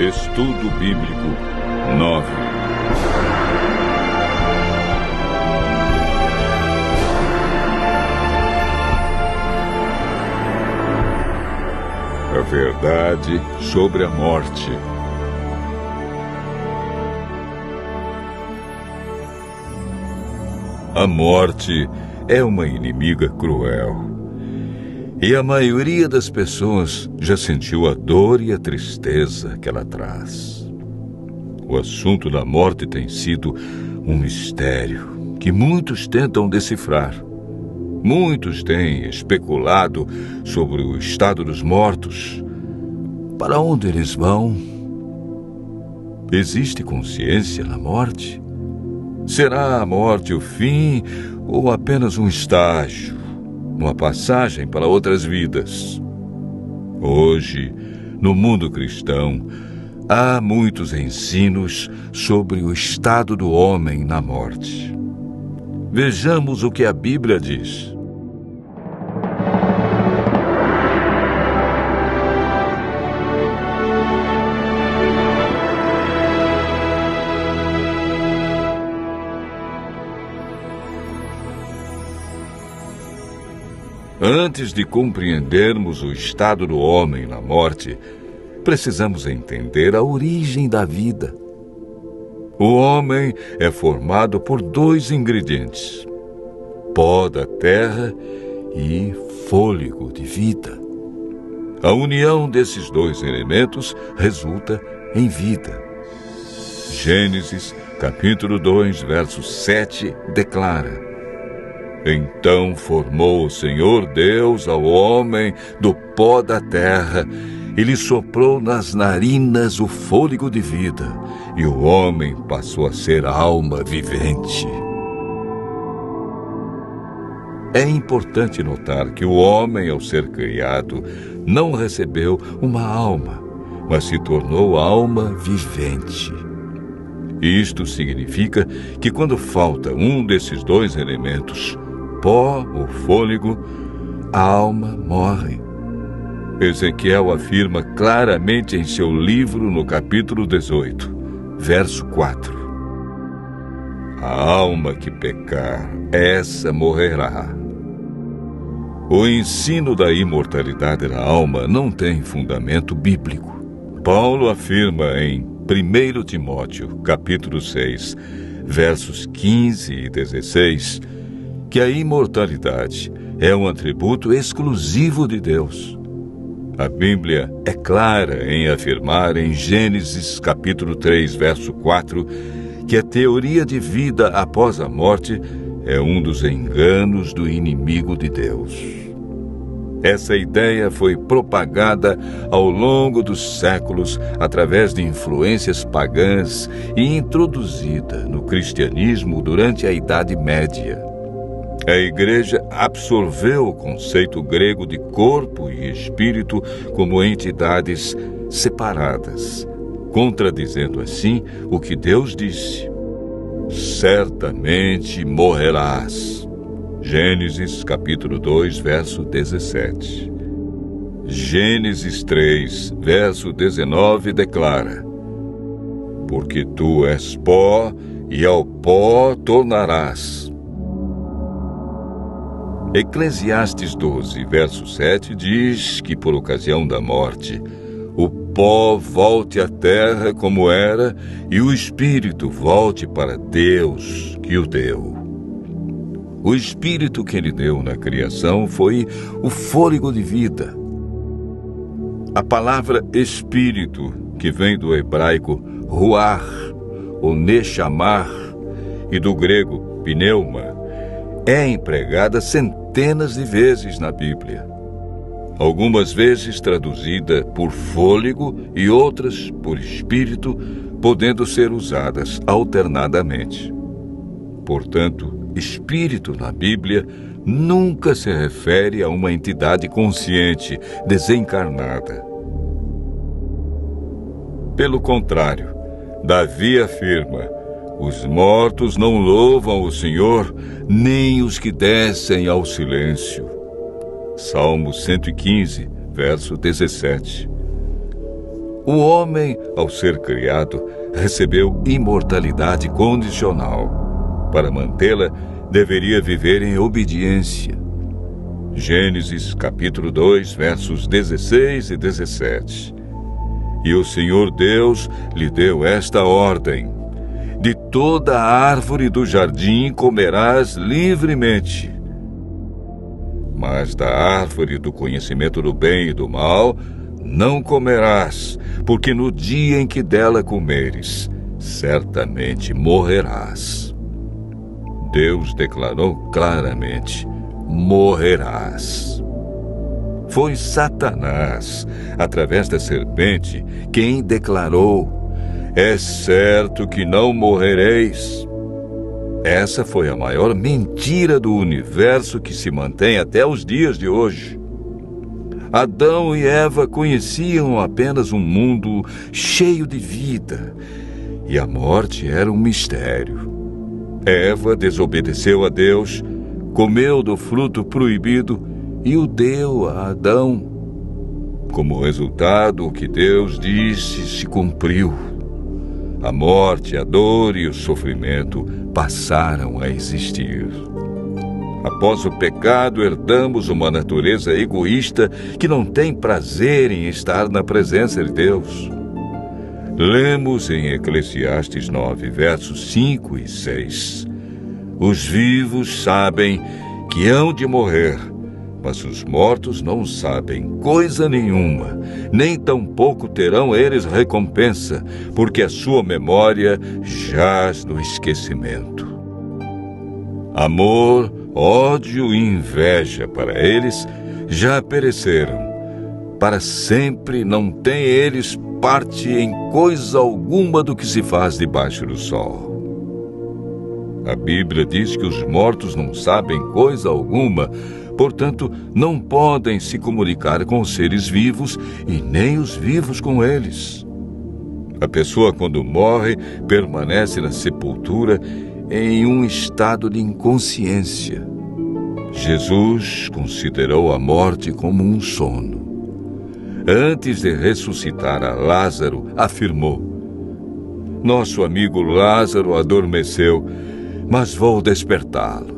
Estudo Bíblico 9. A verdade sobre a morte. A morte é uma inimiga cruel. E a maioria das pessoas já sentiu a dor e a tristeza que ela traz. O assunto da morte tem sido um mistério que muitos tentam decifrar. Muitos têm especulado sobre o estado dos mortos. Para onde eles vão? Existe consciência na morte? Será a morte o fim ou apenas um estágio, uma passagem para outras vidas? Hoje, no mundo cristão, há muitos ensinos sobre o estado do homem na morte. Vejamos o que a Bíblia diz. Antes de compreendermos o estado do homem na morte, precisamos entender a origem da vida. O homem é formado por dois ingredientes: pó da terra e fôlego de vida. A união desses dois elementos resulta em vida. Gênesis, capítulo 2, verso 7, declara: Então formou o Senhor Deus ao homem do pó da terra e lhe soprou nas narinas o fôlego de vida, e o homem passou a ser alma vivente. É importante notar que o homem, ao ser criado, não recebeu uma alma, mas se tornou alma vivente. Isto significa que quando falta um desses dois elementos, pó ou fôlego, a alma morre. Ezequiel afirma claramente em seu livro no capítulo 18, verso 4. A alma que pecar, essa morrerá. O ensino da imortalidade da alma não tem fundamento bíblico. Paulo afirma em 1 Timóteo, capítulo 6, versos 15 e 16, que a imortalidade é um atributo exclusivo de Deus. A Bíblia é clara em afirmar em Gênesis capítulo 3, verso 4, que a teoria de vida após a morte é um dos enganos do inimigo de Deus. Essa ideia foi propagada ao longo dos séculos através de influências pagãs e introduzida no cristianismo durante a Idade Média. A Igreja absorveu o conceito grego de corpo e espírito como entidades separadas, contradizendo assim o que Deus disse: certamente morrerás. Gênesis capítulo 2, verso 17. Gênesis 3, verso 19 declara: porque tu és pó e ao pó tornarás. Eclesiastes 12, verso 7 diz que por ocasião da morte, o pó volte à terra como era e o espírito volte para Deus que o deu. O espírito que ele deu na criação foi o fôlego de vida. A palavra espírito, que vem do hebraico ruach, ou nechamar, e do grego pneuma, é empregada centenas de vezes na Bíblia. Algumas vezes traduzida por fôlego e outras por espírito, podendo ser usadas alternadamente. Portanto, espírito na Bíblia nunca se refere a uma entidade consciente, desencarnada. Pelo contrário, Davi afirma: os mortos não louvam o Senhor, nem os que descem ao silêncio. Salmo 115, verso 17. O homem, ao ser criado, recebeu imortalidade condicional. Para mantê-la, deveria viver em obediência. Gênesis capítulo 2, versos 16 e 17. E o Senhor Deus lhe deu esta ordem: de toda a árvore do jardim comerás livremente, mas da árvore do conhecimento do bem e do mal não comerás, porque no dia em que dela comeres, certamente morrerás. Deus declarou claramente: morrerás. Foi Satanás, através da serpente, quem declarou: é certo que não morrereis. Essa foi a maior mentira do universo que se mantém até os dias de hoje. Adão e Eva conheciam apenas um mundo cheio de vida, e a morte era um mistério. Eva desobedeceu a Deus, comeu do fruto proibido e o deu a Adão. Como resultado, o que Deus disse se cumpriu. A morte, a dor e o sofrimento passaram a existir. Após o pecado, herdamos uma natureza egoísta que não tem prazer em estar na presença de Deus. Lemos em Eclesiastes 9, versos 5 e 6. Os vivos sabem que hão de morrer, mas os mortos não sabem coisa nenhuma, nem tampouco terão eles recompensa, porque a sua memória jaz no esquecimento. Amor, ódio e inveja para eles já pereceram. Para sempre não têm eles parte em coisa alguma do que se faz debaixo do sol. A Bíblia diz que os mortos não sabem coisa alguma, portanto, não podem se comunicar com os seres vivos e nem os vivos com eles. A pessoa, quando morre, permanece na sepultura em um estado de inconsciência. Jesus considerou a morte como um sono. Antes de ressuscitar a Lázaro, afirmou: nosso amigo Lázaro adormeceu, mas vou despertá-lo.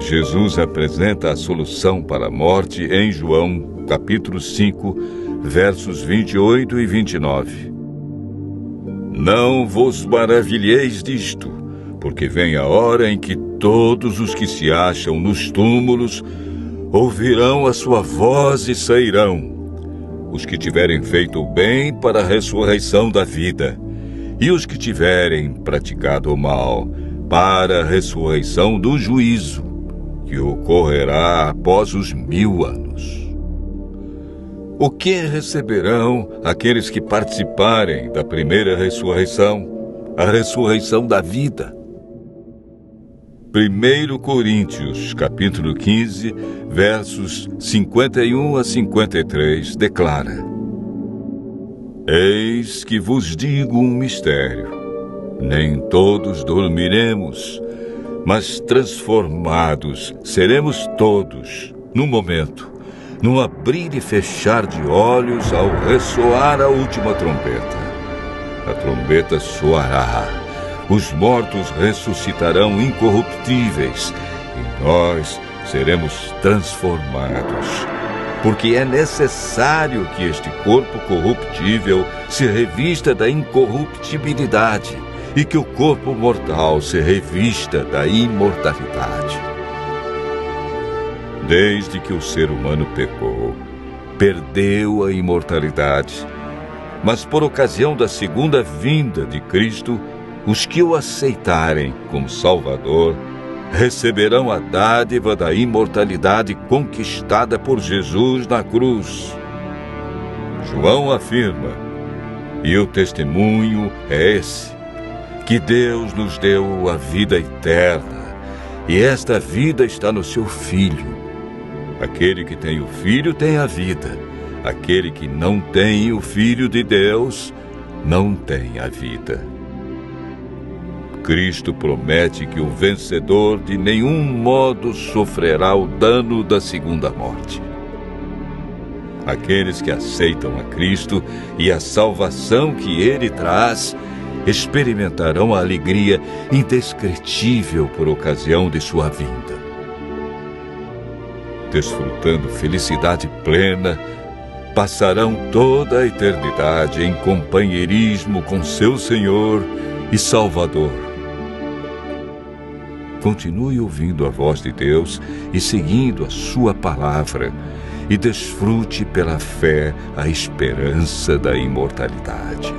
Jesus apresenta a solução para a morte em João, capítulo 5, versos 28 e 29. Não vos maravilheis disto, porque vem a hora em que todos os que se acham nos túmulos ouvirão a sua voz e sairão. Os que tiverem feito o bem para a ressurreição da vida, e os que tiverem praticado o mal para a ressurreição do juízo, que ocorrerá após os 1000 anos. O que receberão aqueles que participarem da primeira ressurreição, a ressurreição da vida? 1 Coríntios, capítulo 15, versos 51 a 53, declara: eis que vos digo um mistério. Nem todos dormiremos, mas transformados seremos todos, num momento, num abrir e fechar de olhos, ao ressoar a última trombeta. A trombeta soará, os mortos ressuscitarão incorruptíveis, e nós seremos transformados. Porque é necessário que este corpo corruptível se revista da incorruptibilidade, e que o corpo mortal se revista da imortalidade. Desde que o ser humano pecou, perdeu a imortalidade. Mas por ocasião da segunda vinda de Cristo, os que o aceitarem como Salvador receberão a dádiva da imortalidade conquistada por Jesus na cruz. João afirma, e o testemunho é esse, que Deus nos deu a vida eterna, e esta vida está no seu Filho. Aquele que tem o Filho tem a vida. Aquele que não tem o Filho de Deus não tem a vida. Cristo promete que o vencedor de nenhum modo sofrerá o dano da segunda morte. Aqueles que aceitam a Cristo e a salvação que Ele traz experimentarão a alegria indescritível por ocasião de sua vinda. Desfrutando felicidade plena, passarão toda a eternidade em companheirismo com seu Senhor e Salvador. Continue ouvindo a voz de Deus e seguindo a sua palavra, e desfrute pela fé a esperança da imortalidade.